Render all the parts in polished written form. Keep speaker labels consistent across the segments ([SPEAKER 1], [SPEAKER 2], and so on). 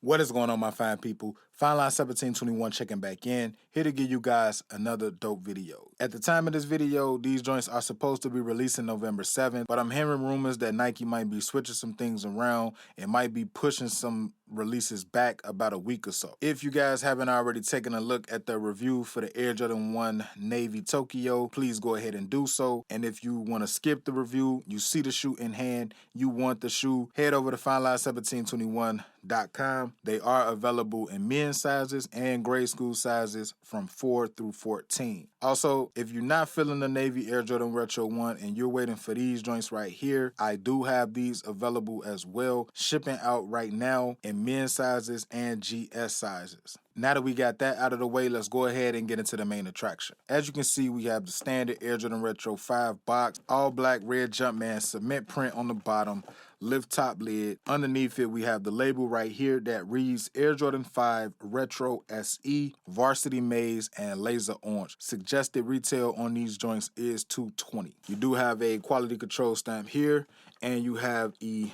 [SPEAKER 1] What is going on, my fine people? Fine Line 1721 checking back in, here to give you guys another dope video. At the time of this video, these joints are supposed to be releasing November 7th, but I'm hearing rumors that Nike might be switching some things around and might be pushing some releases back about a week or so. If you guys haven't already taken a look at the review for the Air Jordan 1 Navy Tokyo, please go ahead and do so. And if you want to skip the review, you see the shoe in hand, you want the shoe, head over to FineLine1721.com. They are available in men's sizes and grade school sizes from 4 through 14. Also, if you're not feeling the Navy Air Jordan Retro 1 and you're waiting for these joints right here, I do have these available as well, shipping out right now in men's sizes and GS sizes. Now that we got that out of the way, let's go ahead and get into the main attraction. As you can see, we have the standard Air Jordan Retro 5 box, all black red Jumpman cement print on the bottom, lift top lid. Underneath it, we have the label right here that reads Air Jordan 5 Retro SE, Varsity Maize, and Laser Orange. Suggested retail on these joints is $220. You do have a quality control stamp here, and you have the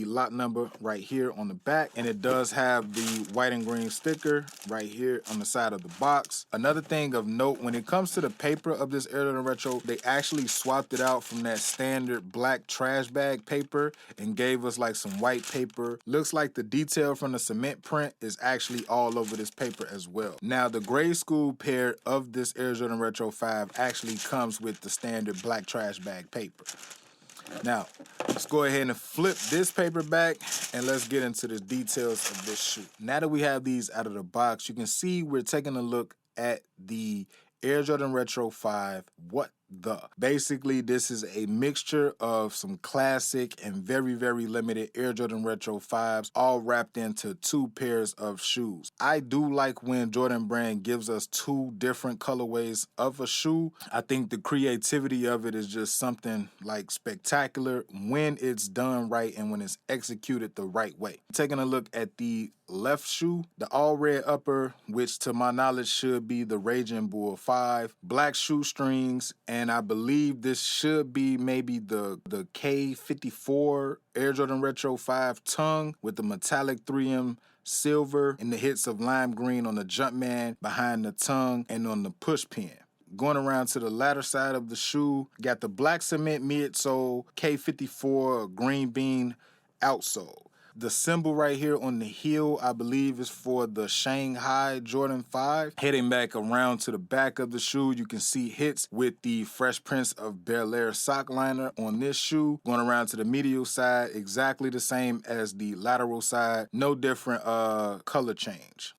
[SPEAKER 1] lot number right here on the back, and it does have the white and green sticker right here on the side of the box. Another thing of note, when it comes to the paper of this Air Jordan Retro, they actually swapped it out from that standard black trash bag paper and gave us like some white paper. Looks like the detail from the cement print is actually all over this paper as well. Now, the grade school pair of this Air Jordan Retro 5 actually comes with the standard black trash bag paper. Now, let's go ahead and flip this paper back and let's get into the details of this shoe. Now that we have these out of the box, you can see we're taking a look at the Air Jordan Retro 5. Basically, this is a mixture of some classic and very, very limited Air Jordan Retro 5s, all wrapped into two pairs of shoes. I do like when Jordan Brand gives us two different colorways of a shoe. I think the creativity of it is just something like spectacular when it's done right and when it's executed the right way. Taking a look at the left shoe, the all red upper, which to my knowledge should be the Raging Bull 5, black shoestrings, and I believe this should be maybe the K54 Air Jordan Retro 5 tongue with the metallic 3M silver and the hits of lime green on the Jumpman behind the tongue and on the push pin. Going around to the latter side of the shoe, got the black cement midsole, K54 green bean outsole. The symbol right here on the heel, I believe, is for the Shanghai Jordan 5. Heading back around to the back of the shoe, you can see hits with the Fresh Prince of Bel-Air sock liner on this shoe. Going around to the medial side, exactly the same as the lateral side. No different color change.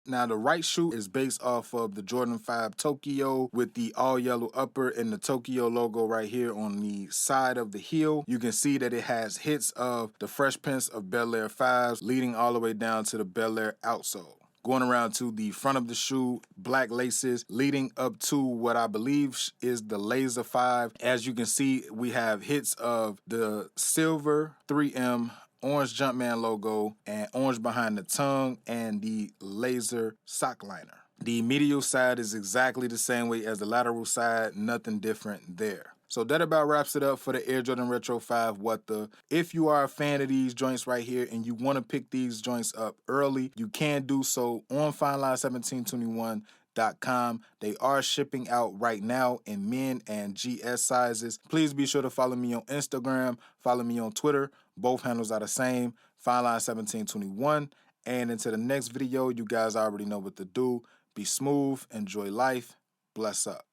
[SPEAKER 1] Now, the right shoe is based off of the Jordan 5 Tokyo with the all yellow upper and the Tokyo logo right here on the side of the heel. You can see that it has hits of the Fresh Prince of Bel-Air 5s leading all the way down to the Bel-Air outsole. Going around to the front of the shoe, black laces leading up to what I believe is the Laser 5. As you can see, we have hits of the silver 3M orange Jumpman logo and orange behind the tongue and the laser sock liner. The medial side is exactly the same way as the lateral side, nothing different there. So that about wraps it up for the Air Jordan Retro 5 If you are a fan of these joints right here and you want to pick these joints up early, you can do so on FineLine1721.com. They are shipping out right now in men and GS sizes. Please be sure to follow me on Instagram, follow me on Twitter. Both handles are the same, FineLine1721. And until the next video, you guys already know what to do. Be smooth, enjoy life, bless up.